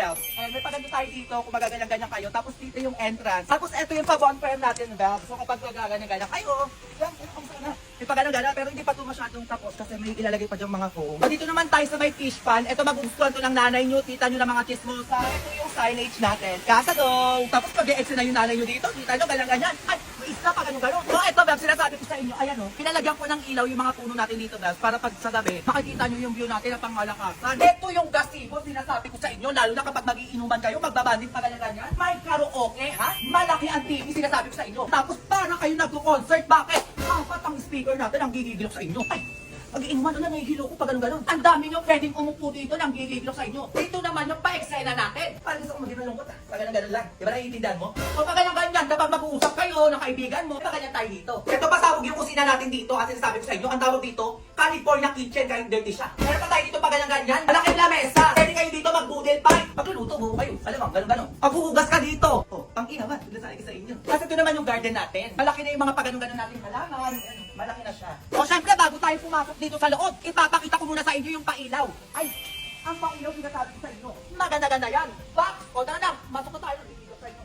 Bells. And may paganda tayo dito kung magaganyan-ganyan kayo. Tapos dito yung entrance. Tapos ito yung pa-bonfire natin, Bells. So kapag magaganyan-ganyan kayo, yan, sana. May paganda-ganyan pero hindi pa ito masyadong tapos kasi may ilalagay pa diyang mga foam. Dito naman tayo sa may fish pan. Ito magugustuhan to ng nanay nyo, tita nyo ng mga chismosa. Ito yung signage natin. Casa daw. Tapos pag-e-exit na yung nanay nyo dito, tita nyo, ganyan-ganyan. Ay, may isa pa ganun-ganun. So ito, Bells, sinasabi ko sa inyo, ayan o, pinalagyan ko ng ilaw yung mga puno natin dito, Bells, para pag sa gabi, makikita nyo yung view natin na pangmalakasan. Ito yung gazebo, sinasabi ko sa inyo, lalo na kapag magiinuman kayo, magbabanding pa ganyan-ganyan. May karaoke, ha? Malaki ang TV, sinasabi ko sa inyo. Tapos para kayo nagko-concert, bakit? Apat ang speaker natin ang gigigilok sa inyo. Ay, mag-iinuman na nahihilo ko pa ganun-ganun. Ang dami nyo pwedeng umupo dito nang gigigilok sa inyo. Dito naman yung pa-eksena natin. Parang gusto ko mag-inalungkot, ha? Pa ganun-ganun lang. Di ba naiintindihan mo? O pa ganyan-ganyan, kapag mag-uusap kayo ng kaibigan mo, pa ganyan tayo dito. Ito pasabog yung kusina natin dito, kasi sinasabi ko sa inyo, ang tawag dito, California kitchen, kahit dirty siya. Meron pa tayo dito pa ganyan-ganyan. Malaki na lamesa. Pwede kayo dito mag-budel pie. Magluluto, buo kayo. Alam mo, ganun-ganun. Paghuhugas ka dito. Oh, pang-ina ba? Sinasabi ko sa inyo. Kasi ito naman yung garden natin. Malaki na yung mga pag-ganun-ganun natin halaman. Ano, malaki na siya. O syempre, bago tayo pumasok dito sa loob, ipapakita ko muna sa inyo yung pailaw. Ay, ang pailaw sinasabi ko sa inyo. Maganda-ganda yan. Box, o tara na, masok na tayo.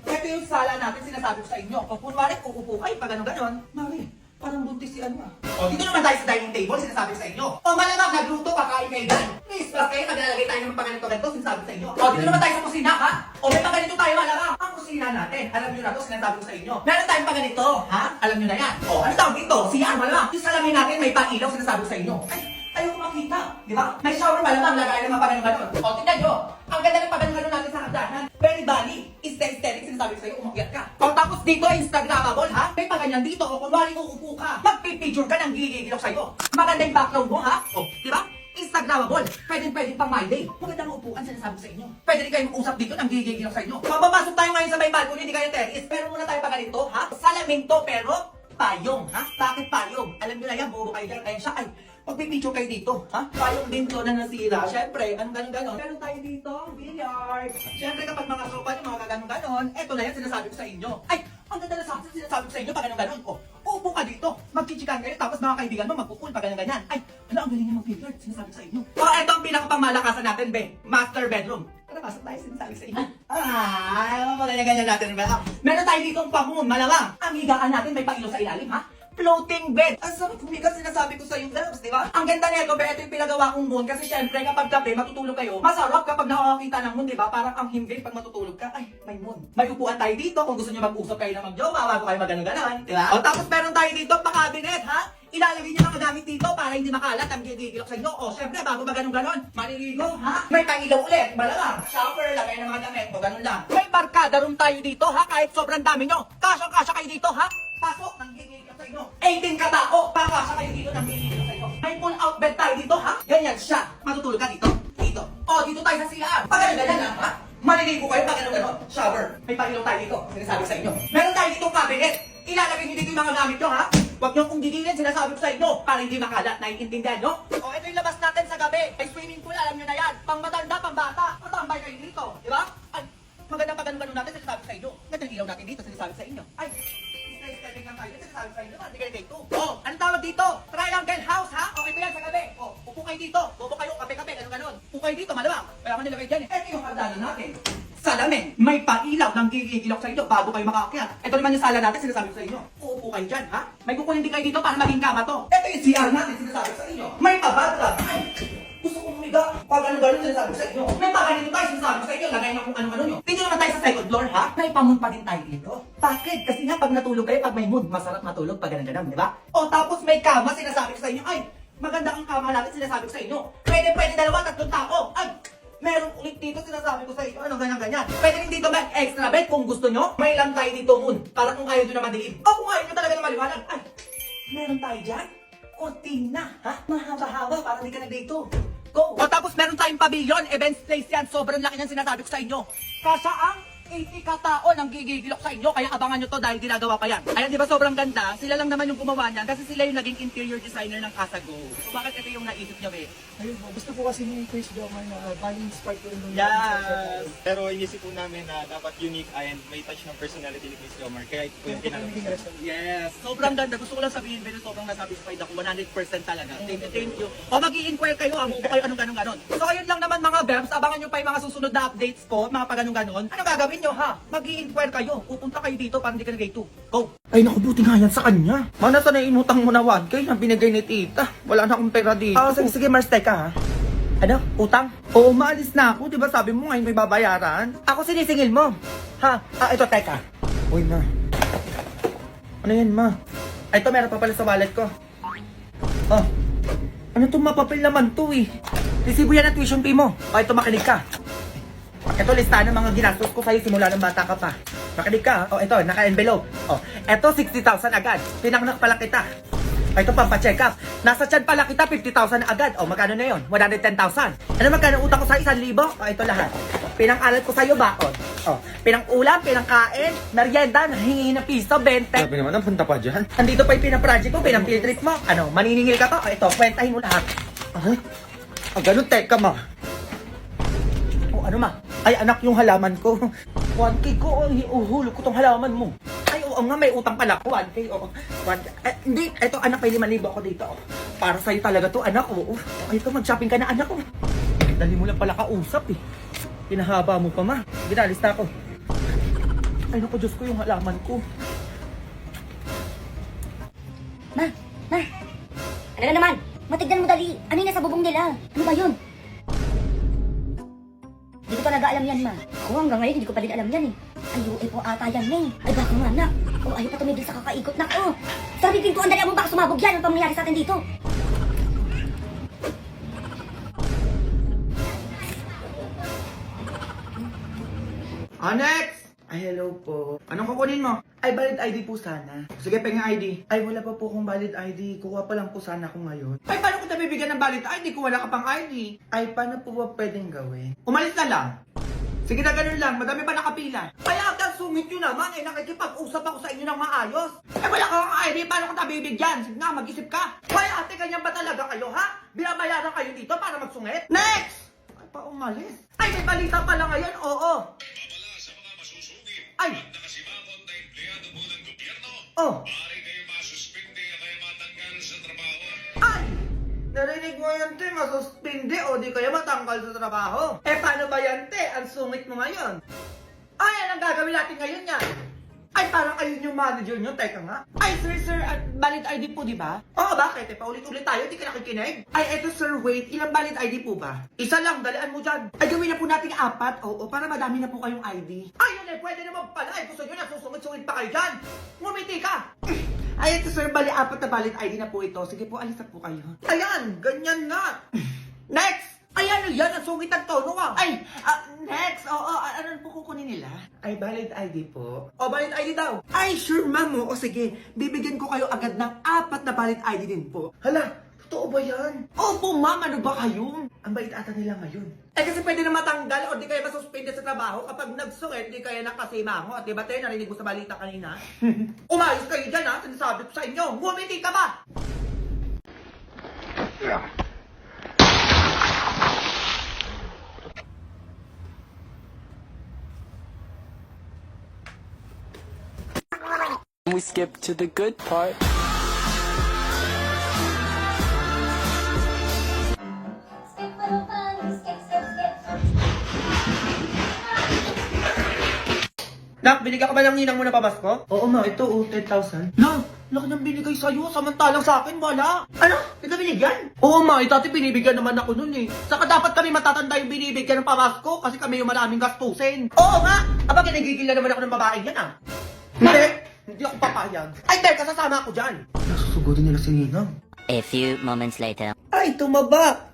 Ito yung sala natin sinasabi ko sa inyo. O kunwari, uupo kayo pa ganun-ganon. Mami, parang buntis si ano ah. O dito naman tayo sa dining table, sinasabi ko sa inyo. O malamang nagluto, kakain kayo dyan. Please, plus kayo, naglalagay tayo ng paganito-ganito, sinasabi ko sa inyo. O dito naman tayo sa kusina, ha? O may paganito tayo, malamang. Ang kusina natin, alam nyo na to, sinasabi ko sa inyo. Meron tayong paganito, ha? Alam nyo na yan. O, ano tawag dito? Siyan, malamang. Yung salamin natin, may pailaw, sinasabi ko sa inyo. Ay, ayaw ko makita, di ba? May shower malamang, lagay ng mga paganito-ganito. O, tingnan nyo. Ang ganda ng paganito natin sa hagdanan. Very body, aesthetic, sinasabi ko sa iyo, umakyat ka. O tapos dito, Instagramable, ha? May paganyan dito, o kunwari uupo ka, magpipicture ka ng gigigilok sa'yo. Maganda yung background mo, ha? O, di ba? Instagramable. Pwede pang my day. Magandang upuan, sinasabi ko sa inyo. Pwede rin kayo mag-usap dito ng gigigilok sa inyo. Mapapasok tayo ngayon sa may balcony, hindi kayo terrace. Pero muna tayo pa ganito, ha? Salamin to, pero payong, ha? Bakit payong? Alam nyo na yan, buo kayo dyan. Ayan siya, ay, pagpipicture kayo dito, ha? Payong din to na nasira. Siyempre, anong ganon-ganon. Meron tayo dito, billiard. Siyempre, kapag mga sopa nyo, mga ganon-ganon, eto na yan, sinasabi ko sa inyo. Ay, ang ganda na sinasabi ko sa inyo, pag ganon-ganon. O, upo ka dito, magchichikan kayo, tapos mga kaibigan mo, magpupul, pag ganon-ganyan. Ay, ano, ang galing niya mag-billiard, sinasabi ko sa inyo. O, eto ang pinakapangmalakasan natin, be. Master bedroom. Tara, pasok tayo, sinasabi sa inyo. Ay, ganyan-ganyan natin, be. Meron tayo ditong pamon, malamang. Ang higaan natin, may pailo sa ilalim, ha? Floating bed. Ang sarap humiga, sinasabi ko sa yung Bells, di ba? Ang ganda nito, pero ito yung pinagawa kong moon kasi syempre kapag gabi matutulog kayo, masarap kapag nakakakita ng moon, di ba? Parang ang himbing pag matutulog ka, ay, may moon. May upuan tayo dito kung gusto niyo mag-usap kayo na mag-jowa, bago kayo mag-ganon-ganon, di ba? O tapos meron tayo dito pa-cabinet, ha? Ilalagay niyo mga gamit dito para hindi makalat ang gigigilok sa inyo. O syempre, bago maganon-ganon, maliligo, ha? May pangilaw ulit, malamang. Shower, lagay ng mga damit, o ganun lang. May barkada room tayo dito, ha? Kahit sobrang dami nyo, kasyang-kasya kayo dito, ha? Pasok ng gigigilok sa inyo. 18 katao, pakasya kayo dito ng gigigilok sa inyo. May pull-out bed tayo dito, ha? Ganyan siya. Matutulog ka dito, dito. O, dito tayo sa CR. Pagano-ganon lang, ha? Maliligo kayo, pagano-ganon. Shower. May pangilaw tayo dito, sinasabi sa inyo. Meron tayo dito cabinet. Ilalagay niyo dito yung mga gamit nyo, ha? Huwag nyo kong gigilin, sinasabi ko sa inyo, para hindi makalat, naiintindihan nyo? O, ito yung labas natin sa gabi. May swimming pool, alam nyo na yan. Pang matanda, pang bata. Matambay kayo dito, di ba? Ay, magandang pagano-ganon natin, sinasabi sa inyo. Gandang ilaw natin dito, sinasabi sa inyo. Ay, stay lang tayo, sinasabi sa inyo, hindi kayo dito. O, anong tawag dito? Triangle house, ha? O, ito yan sa gabi. O, upo kayo dito. Bobo kayo, kape-kape, ganon-ganon. Upo kayo dito, malamang. Kaya man nilagay dyan eh. Ito yung hagdanan natin. Salamin, may pailaw ng gigigilok sa inyo bago kayo makaakyat. Ito naman yung sala natin, sinasabi ko sa inyo. Uupo kayo dyan, ha? May kukunin din kayo dito para maging kama to. Ito yung CR natin, sinasabi ko sa inyo. May pabathtub. Ay, gusto kong humiga. Pag ano-ganon, sinasabi ko sa inyo. May paganito tayo, sinasabi ko sa inyo. Lagay na kung ano-ano nyo. Dito naman tayo sa second floor, ha? May pamun pa din tayo dito. Bakit? Kasi nga, pag natulog kayo, pag may mood, masarap matulog pag ganun-ganon, di ba? O, tapos may kama, sinasabi ko sa inyo. Ay, maganda ang kama natin, sinasabi ko sa inyo. Pwede dalawa, tatlong tao. Ay, meron ulit dito, sinasabi ko sa inyo, ano ganyan-ganyan. Pwede rin dito may extra bed kung gusto nyo. May lang tayo dito, moon. Para kung ayaw nyo na madilim. O kung ayaw nyo talaga na maliwanag. Ay, meron tayo dyan. Cortina, ha? Mahaba-haba, para hindi ka na dito. Go! O tapos meron tayong pavilion, events place yan. Sobrang laki ng sinasabi ko sa inyo. Kasya ang 80 katao nang gigigilok sa inyo, kaya abangan nyo to dahil ginagawa pa yan. Ayan, di ba sobrang ganda? Sila lang naman yung gumawa niyan kasi sila yung naging interior designer ng Kasago. So bakit ito yung naisip nyo, eh? Ayun po, gusto po kasi ni Chris Jomar na buying spark ko yung Yes! Pero inisip po namin na dapat unique and may touch ng personality ni Chris Jomar. Kaya ito po yung pinagawa. Yes! Sobrang ganda. Gusto ko lang sabihin, pero sobrang nasatisfied ako. 100% talaga. Thank you. O mag-i-inquire kayo, mabuo kayo anong ganon. So ayun lang naman mga Bebs, abangan nyo pa yung mga susunod na updates ko, mga pa ganon. Ano gagawin nyo ha? Mag-i-inquire kayo. Pupunta kayo dito para hindi ka nag-gate 2. Go! Ay naku, buti nga yan sa kanya. Mana sa naiinutang mo na 1K na binigay ni tita. Wala na akong pera dito. Sige, Mars, teka ha. Ano? Utang? Oo, maalis na ako. Di ba sabi mo ngayon may babayaran? Ako sinisingil mo. Ha? Ito, teka. Uy, ma. Ano yan, ma? Ito, meron pa pala sa wallet ko. Oh. Ano itong mapapil naman to eh? Resibo yan ang tuition fee mo. O, ito, makinig ka. Ito, listahan ng mga ginastos ko sa'yo simula ng bata ka pa. Makinig ka. O, ito, naka-envelope. O, ito, 60,000 agad. Pinangnak pala kita. O, ito, pampacheck up. Nasa tiyan pala kita, 50,000 agad. O, magkano na yun? 110,000. Ano magkano utang ko sa 1,000? O, ito lahat. Pinang-aral ko sa'yo baon. O, pinang-ulam, pinang-kain, merienda, nahingi na piso, 20. Sabi naman, ang punta pa dyan. Nandito pa yung pinang-project ko, pinang-field trip mo. Ano, maniningil ka to? O, ito, kwentahin mo lahat. Ay, ganun, teka, ma. O, ano ma? Ay, anak, yung halaman ko. 1K ko, uhulog ko tong halaman mo. Ay, oo nga, may utang pala ko. 1K, oo. Hindi, eto, anak, may 5,000 ako dito. Oh. Para sa'yo talaga to, anak. Oo. Ay, ito, mag-shopping ka na, anak. Oh. Dali mo lang pala kausap, eh. Pinahaba mo pa, ma. Ginalis na ako. Ay, naku, Diyos ko, yung halaman ko. Ma, ano na naman? Matignan mo dali. Ano yung nasa bubong nila? Ano ba yun? Hindi ko talaga alam yan, ma. Ako hanggang ngayon, hindi ko pa din alam yan eh. Ay, UFO ata yan, eh. Ay, baka nga na. O, ayaw pa tumigil sa kakaikot na. Oh, sabi ko, ang dali mo baka sumabog yan. Ang pangyayari sa atin dito. Next! Ay, hello po. Anong kukunin mo? Ay, valid ID po sana. Sige, pengen ID. Ay, wala pa po akong valid ID. Kuha pa lang po sana ako ngayon. Ay, paano ko nabibigyan ng valid ID kung wala ka pang ID? Ay, paano po ba pwedeng gawin? Umalis na lang. Sige na, ganun lang. Madami pa nakapila. Kaya agad sungit nyo naman. Eh, nakikipag-usap ako sa inyo ng maayos. Eh, wala ka kang ID. Paano ko nabibigyan? Sige nga, mag-isip ka. Kaya ate, ganyan ba talaga kayo, ha? Binabayaran kayo dito para magsungit? Next! Ay, pa umalis. Ay, may balita pala ngayon. Oo. Ay! Nakasimangot na empleyado po ng gobyerno, Oh! maaari kayo masuspinde o kaya matanggal sa trabaho. Ay! Narinig mo yan, te, masuspindi o di kaya matanggal sa trabaho. Eh, paano ba yan, te? Ang sungit mo ngayon. Ay, anong gagawin natin ngayon yan? Ay, parang ayun yung manager nyo. Teka nga. Ay, sir, valid ID po, di ba? Oo, bakit? Eh, paulit-ulit tayo, di ka nakikinig. Ay, eto, sir, wait. Ilang valid ID po ba? Isa lang, dalian mo dyan. Ay, gawin na po natin 4. Oo, para madami na po kayong ID. Ay, yun eh, pwede naman pala. Ay, gusto nyo na susungit-sungit pa kayo dyan. Ngumiti ka. Ay, ito, sir, 4 na valid ID na po ito. Sige po, alis na po kayo. Ayan, ganyan nga. Next! Ay, ano yan? Ang sungit ang tono ah. Ay, next. Oo, ano po kukunin nila? Ay, valid ID po. O, valid ID daw. Ay, sure, ma'am. O, sige. Bibigyan ko kayo agad ng 4 na valid ID din po. Hala, totoo ba yan? Opo, ma'am. Ano ba kayo? Ang bait ata nila ngayon. Eh, kasi pwede na matanggal o di kaya masuspende sa trabaho kapag nagsungit, di kaya nakasimango. At diba, tayo, narinig mo sa balita kanina? Umayos kayo dyan, ha? Sinasabi ko sa inyo. Ngumiti ka ba? We skip to the good part. Nak, binigyan ka ba ng ninang mo na pamasko? Oo ma, ito 10,000. La, laki ng binigay sa'yo, samantalang sa akin wala. Ano? Hindi ka binigyan? Oo ma, dati binibigyan naman ako nun eh. Saka dapat kami matatanda yung binibigyan ng pamasko kasi kami yung maraming gastusin. Oo nga! Aba, kinagigil na naman ako ng babaeng yan ah. Hindi ako papayag. Ay, teka, sasama ako dyan. Nasusugodin nila si Ninang. A few moments later. Ay, tumaba!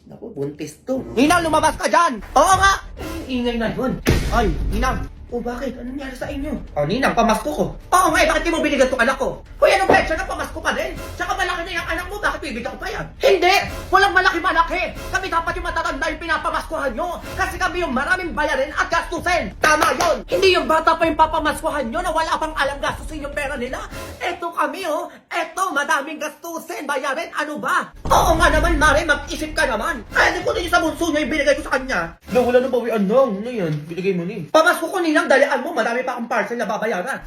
Naku, buntis to. Ninang, lumabas ka dyan! Oo nga! Ay, ingay na yun. Ay, Ninang, O bakit? Anong nangyari sa inyo? O Ninang, pamasko ko. Oo nga, bakit di mo binigyan tong anak ko? Hoy, anong petsa na pamasko pa din? Tsaka malaki na yung anak mo, bakit bibigyan ko pa yan? Hindi! Walang malaki-malaki! Kami dapat yung matatanda yung pinapamaskuhan nyo! Kasi kami yung maraming bayarin at gastusin! Tama yon! Hindi yung bata pa yung papamaskuhan nyo na wala pang alam gastusin yung pera nila! Eto kami oh! Eto, madaming gastusin, bayarin, ano ba? Oo nga naman, Mare, mag-isip ka naman! Ay, hindi ko din sa bunso niya yung binigay ko sa kanya! Na wala nang bawian lang, ano yan? Binigay mo ni. Pamasko ko nilang dalian mo, madami pa akong parcel na babayaran.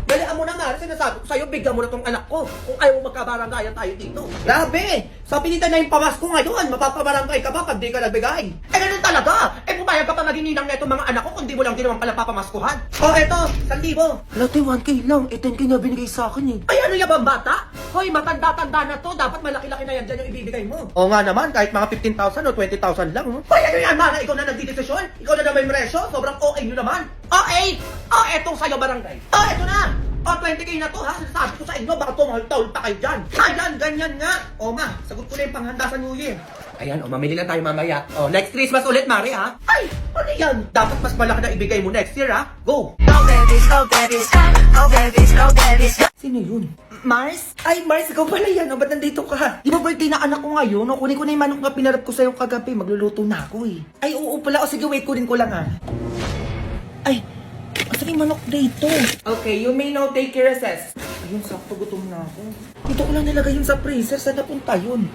Dalian mo na nga, sinasabi ko sa'yo, bigyan mo na tong anak ko. Kung ayaw mo magkabaranggayan tayo dito. Grabe! Sabi nito na yung pamasko ngayon, mapapabarangay ka ba pag di ka nagbigay? Eh ganun talaga! Eh pumayag ka pa maging ninang na itong mga anak ko kung di mo lang din naman pala papamaskuhan. O eto, 1,000. Lati, 1K lang. 10K na binigay sa akin eh. Ay ano yan bang bata? Hoy, matanda-tanda na to. Dapat malaki-laki na yan dyan yung ibibigay mo. O nga naman, kahit mga 15,000 o 20,000 lang. Hoy, ano yan, Mana? Ikaw na nagdidesisyon? Ikaw na naman yung resyo? Sobrang OA nyo naman. OA! O, etong sa'yo barangay. O, eto na! O, 20K na to ha? Sinasabi ko sa inyo, baka tumahol-tahol pa kayo dyan. Ayan, ganyan nga. O ma, sagot ko na yung panghanda sa New Year. Ayan, o, mamili na tayo mamaya. O, next Christmas ulit, Mari ha? Ay, ano yan? Dapat mas malaki na ibigay mo next year ha? Go! Go babies, go babies, go babies, go babies. Sino yun? Mars? Ay, Mars, ikaw pala yan. O, ba't nandito ka? Di ba birthday na anak ko ngayon? O, kunin ko na yung manok na pinarap ko sa'yo kagabi. Magluluto na ako eh. Ay, oo pala. O, sige, wait, kunin ko lang ha. Ay, asan yung manok dito? Okay, you may now take your recess. Ayun, sakto gutom na ako. Dito ko lang nilagay yun sa freezer. Saan napunta yun?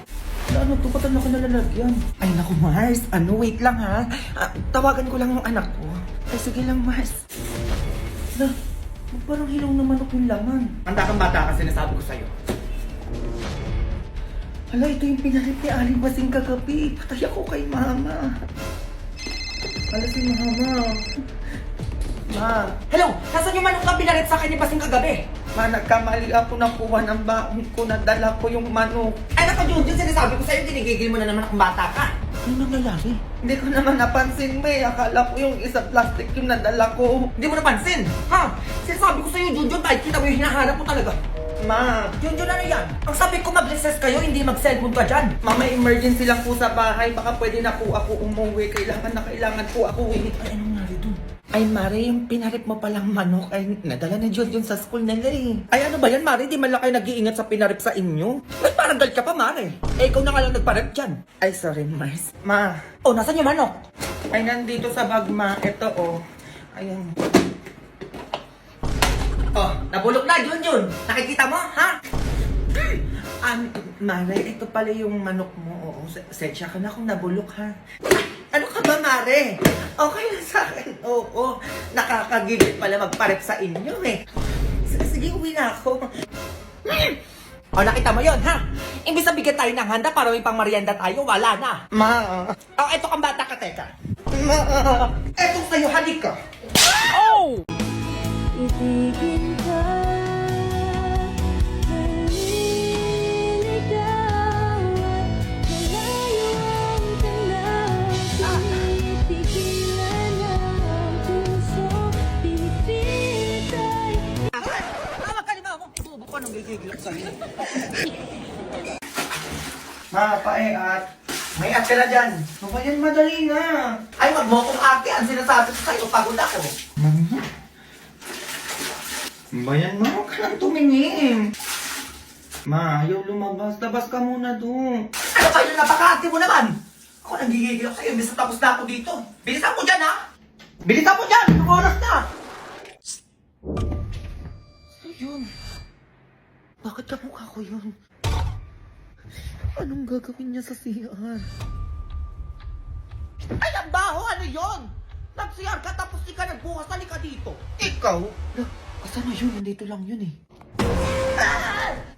Ano to? Ba't ako nalalagyan? Ay, naku, Mars. Ano, wait lang ha. Tawagan ko lang yung anak ko. Ay, sige lang, Mars. Na, parang hilong na manok yung laman. Handa kang bata kasi nasabi ko sa'yo. Hala, ito yung pinarip ni Aling Basing kagabi. Patay ako kay Mama. Hala, si Mama. Ma. Hello! Nasaan yung manok na pinarit sa akin ni Basing kagabi? Ma, nagkamali ako nakuha ng baon ko. Nadala ko yung manok. Ay, naku, Junjun, sinasabi ko sa'yo, ginigigil mo na naman akong bata ka. Ano nangyayari? Hindi ko naman napansin, May. Akala ko yung isa plastic yung nadala ko. Hindi mo napansin? Ha? Sinasabi ko sa'yo, Junjun, kahit kita mo yung hinahanap mo talaga. Ma, Junjun, ano yan? Ang sabi ko mag-recess kayo, hindi mag-cellphone ka dyan. Mama, emergency lang po sa bahay. Baka pwede na po ako umuwi. Kailangan po ako uwi. Ay, anong nangyari dun? Ay, Mare, yung pinarip mo palang manok ay nadala na Junjun sa school nila eh. Ay, ano ba yan, Mare? Di man lang kayo nag-iingat sa pinarip sa inyo? Ay, parang galit ka pa, Mare. Eh, ikaw na nga lang nagparip dyan. Ay, sorry, Mars. Ma. Oh, nasan yung manok? Ay, nandito sa bag, Ma. Ito, oh. Ayun. Oh, nabulok na, Junjun. Nakikita mo, ha? Mare, ito pala yung manok mo. Oo, sensya ka na kung nabulok, ha? Ano ka ba, Mare? Okay lang sa akin. Oo, nakakagigit pala magparep sa inyo, eh. Sige, uwi na ako. O, nakita mo yon ha? Imbis na bigyan tayo ng handa para may pang merienda tayo, wala na. Ma. O, eto kang bata ka, teka. Ma. Etong sa'yo, halika. Oh! Ibigin ka, maliligaw at malayo ang tanaw. Pinipigilan ang puso, pinipilit ay Tama ka lima mo. Subo ko nung gigigilak sa'yo. Ma, pae at may ate na dyan. Ano ba yan, madali na? Ay, wag mo akong ate. Ang sinasabi ko sa'yo, pagod ako. Bayan mo, huwag ka nang tumingin. Ma, ayaw lumabas. Labas ka muna doon. Ano kayo, napaka-ate mo naman? Ako nang gigigil ako sa'yo. Bisa tapos na ako dito. Bilisan mo dyan, ha? Bilisan mo dyan! Anong oras na? Yun. Bakit kamukha ko yun? Anong gagawin niya sa CR? Ay, ang baho! Ano yun? Nag-CR ka tapos di ka nagbukas. Halika dito. Ikaw? Asan na yun? Nandito lang yun eh.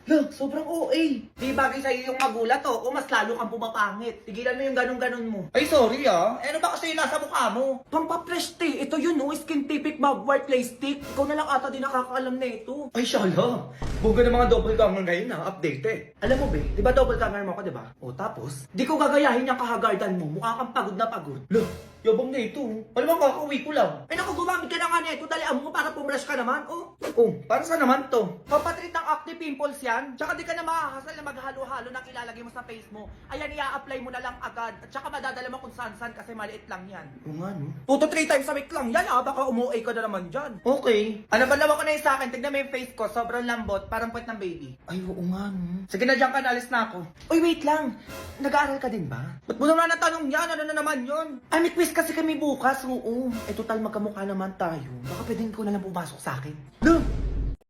Look, sobrang OA. Di bagay sa'yo yung magulat o mas lalo kang pumapangit. Tigilan mo yung ganun-ganun mo. Ay, sorry ah. Eh, ano ba kasi yung nasa mukha mo? Pampapreste. Ito yun, no? Skin Typic Mugwort Clay Stick. Ikaw na lang ata din nakakaalam na ito. Ay, shala. Buga ng mga double ganger ngayon na updated. Alam mo, be, di ba double ganger mo ka, di ba? O, tapos, di ko gagayahin yung kahagardan mo. Mukha kang pagod na pagod. Look, Yabang na ito. Alam mo, kakauwi ko lang. Ay naku, gumamit ka na nga nito. Dalian mo para pumrush ka naman, oh. Oh, para saan naman to? Papatreat ng acne pimples yan. Tsaka di ka na makakasal na maghalo-halo ng ilalagay mo sa face mo. Ayan, i-apply mo na lang agad. At tsaka madadala mo kung saan-saan kasi maliit lang yan. Oo nga, no? 2 to 3 times a week lang yan, baka umuwi ka na naman dyan. Okay. Ano ba naman ko na yung sa akin? Tignan mo yung face ko. Sobrang lambot. Parang puwet ng baby. Ay, oo nga, no? Sige na, dyan ka, nalis na ako. Uy, wait lang. Nag-aaral ka din ba? Ba't mo naman natanong yan? Ano na naman yun? Ay, may quiz kasi kami bukas, oo. Eh, total magkamukha naman tayo. Baka pwedeng ko na lang pumasok sa akin. No,